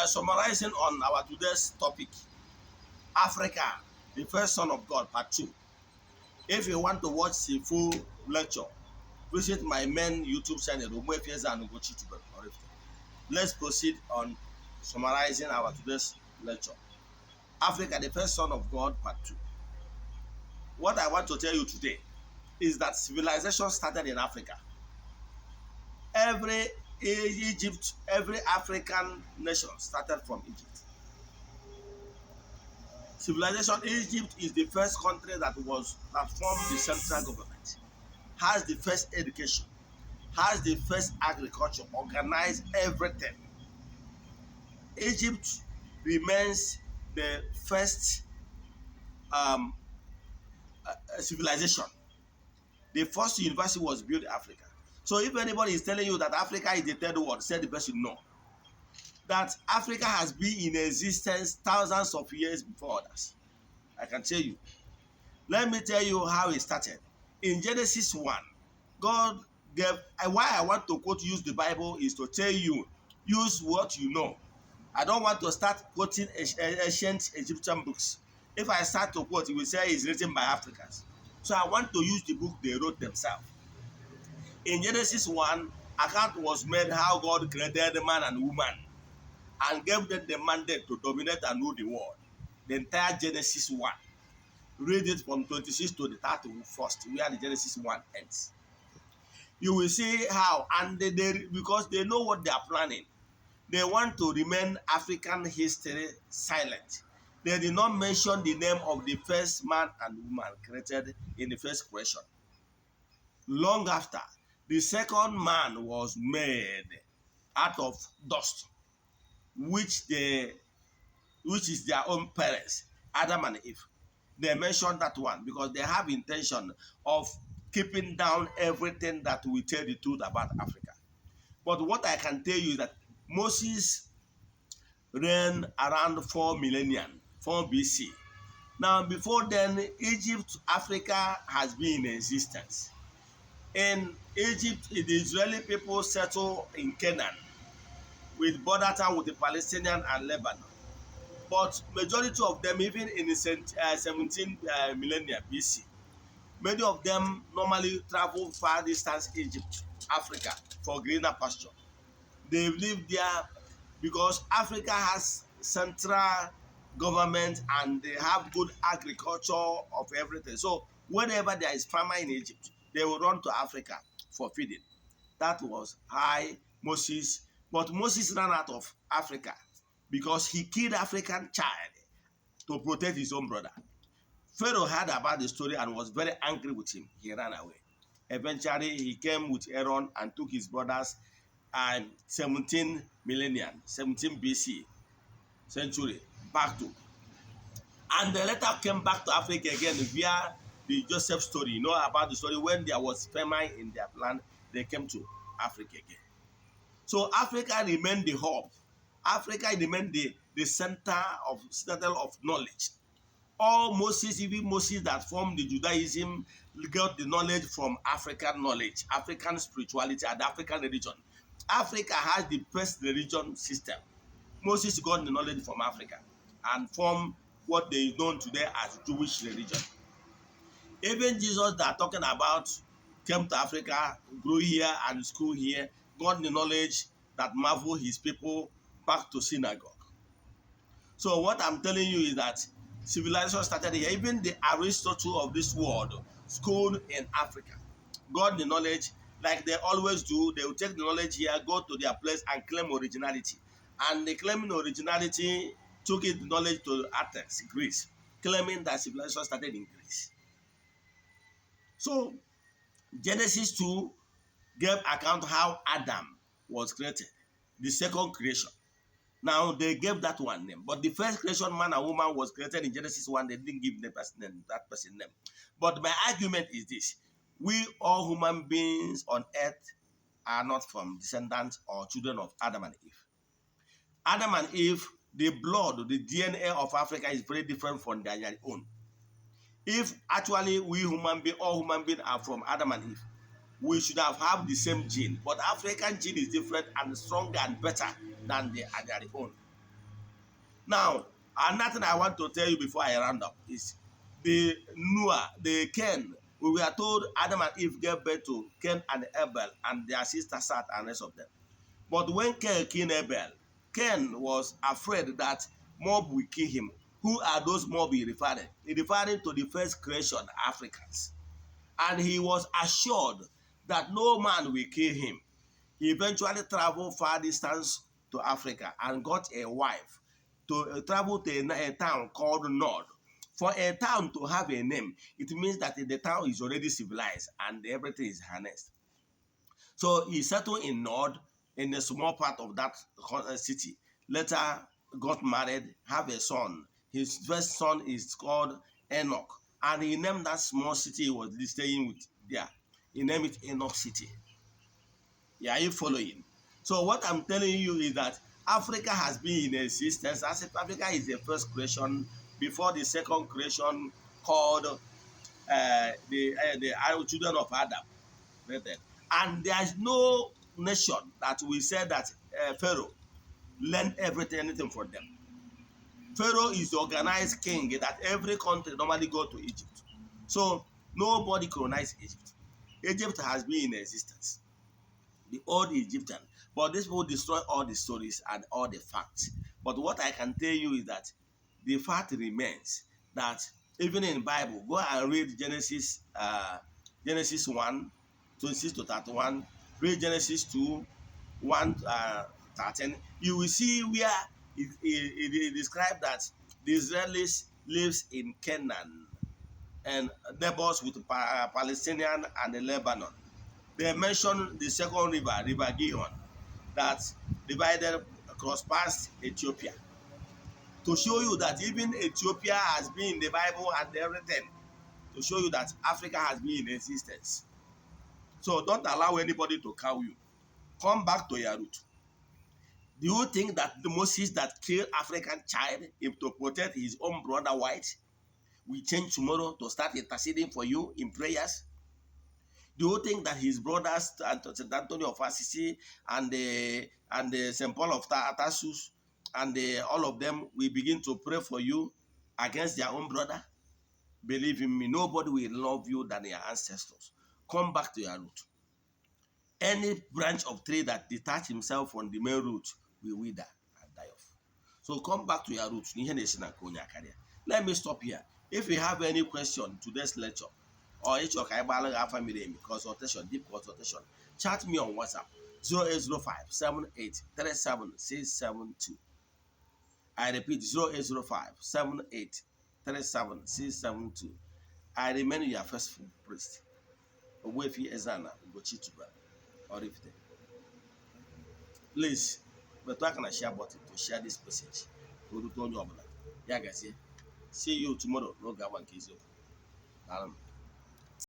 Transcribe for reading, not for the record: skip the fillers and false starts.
Summarizing on our today's topic, Africa, the first son of God, part 2. If you want to watch the full lecture, visit my main YouTube channel, Ogbuefi Eze-Ana Ugochitubelu. Let's proceed on summarizing our today's lecture. Africa, the first son of God, part 2. What I want to tell you today is that civilization started in Africa. Every Egypt, every African nation started from Egypt. Civilization Egypt is the first country that formed the central government, has the first education, has the first agriculture, organized everything. Egypt remains the first um, civilization. The first university was built in Africa. So if anybody is telling you that Africa is the third world, say the person no. That Africa has been in existence thousands of years before others. I can tell you. Let me tell you how it started. In Genesis 1, God gave, why I want to use the Bible is to tell you, use what you know. I don't want to start quoting ancient Egyptian books. If I start to quote, it will say it's written by Africans. So I want to use the book they wrote themselves. In Genesis 1, account was made how God created man and woman and gave them the mandate to dominate and rule the world. The entire Genesis 1. Read it from 26 to the 31st, where the Genesis 1 ends. You will see how, and because they know what they are planning, they want to remain African history silent. They did not mention the name of the first man and woman created in the first creation. Long after, the second man was made out of dust, which is their own parents, Adam and Eve. They mentioned that one because they have intention of keeping down everything that will tell the truth about Africa. But what I can tell you is that Moses reigned around 4 millennium, 4 BC. Now, before then, Egypt, Africa has been in existence. In Egypt, the Israeli people settled in Canaan with border town with the Palestinian and Lebanon. But majority of them, even in the 17 millennium BC, many of them normally travel far distance Egypt, Africa, for greener pasture. They live there because Africa has central government and they have good agriculture of everything. So whenever there is famine in Egypt, they will run to Africa for feeding. That was how Moses, but Moses ran out of Africa because he killed African child to protect his own brother. Pharaoh heard about the story and was very angry with him. He ran away. Eventually, he came with Aaron and took his brothers and 17 millennium, 17 BC century back to. And they later came back to Africa again via the Joseph story. You know about the story when there was famine in their land, they came to Africa again. So Africa remained the hub. Africa remained the center of knowledge. All Moses, even Moses that formed the Judaism, got the knowledge from African knowledge, African spirituality, and African religion. Africa has the best religion system. Moses got the knowledge from Africa and formed what they know today as Jewish religion. Even Jesus that are talking about came to Africa, grew here and school here, got the knowledge that marvel his people back to synagogue. So what I'm telling you is that civilization started here. Even the Aristotle of this world schooled in Africa got the knowledge like they always do. They will take the knowledge here, go to their place and claim originality. And the claiming originality took it knowledge to Athens, Greece, claiming that civilization started in Greece. So Genesis 2 gave account how Adam was created, the second creation. Now they gave that one name, but the first creation, man and woman, was created in Genesis 1. They didn't give that person name. But my argument is this: we all human beings on earth are not from descendants or children of Adam and Eve. Adam and Eve, the blood, the DNA of Africa is very different from their own. If actually all human beings are from Adam and Eve, we should have the same gene. But African gene is different and stronger and better than their own. Now, another thing I want to tell you before I round up is the Noah, the Cain. We were told Adam and Eve gave birth to Cain and Abel and their sister Sat and rest of them. But when Cain killed Abel, Cain was afraid that mob will kill him. Who are those mob he referring? He referring to the first creation, Africans. And he was assured that no man will kill him. He eventually traveled far distance to Africa and got a wife to travel to a town called Nod. For a town to have a name, it means that the town is already civilized and everything is harnessed. So he settled in Nod, in a small part of that city. Later got married, have a son. His first son is called Enoch. And he named that small city he was staying with there. He named it Enoch City. Yeah, are you following? So what I'm telling you is that Africa has been in existence as if Africa is the first creation before the second creation called the children of Adam. And there is no nation that will say that Pharaoh learned anything from them. Pharaoh is the organized king that every country normally go to Egypt. So nobody colonized Egypt. Egypt has been in existence, the old Egyptian. But these people destroy all the stories and all the facts. But what I can tell you is that the fact remains that even in the Bible, go and read Genesis 1, 26 to 31, read Genesis 2, 1 13. You will see where it describes that the Israelis lives in Canaan and neighbors with Palestinian and Lebanon. They mentioned the second river, River Gihon, that divided across past Ethiopia. To show you that even Ethiopia has been in the Bible and everything. To show you that Africa has been in existence. So don't allow anybody to cow you. Come back to your root. Do you think that the Moses that killed African child if to protect his own brother white will change tomorrow to start interceding for you in prayers? Do you think that his brothers, St. Anthony of Assisi and St. Paul of Tarsus and all of them will begin to pray for you against their own brother? Believe in me, nobody will love you than your ancestors. Come back to your root. Any branch of tree that detach himself from the main root will wither and die off. So come back to your roots. Let me stop here. If you have any question to this lecture, or each of family consultation, deep consultation, chat me on WhatsApp 0805 78 37672. I repeat 0805 78 37672. I remain your faithful priest, Ogbuefi Eze-Ana Ugochitubelu, oraifite. Please, but I can share button to share this message. See you tomorrow. No,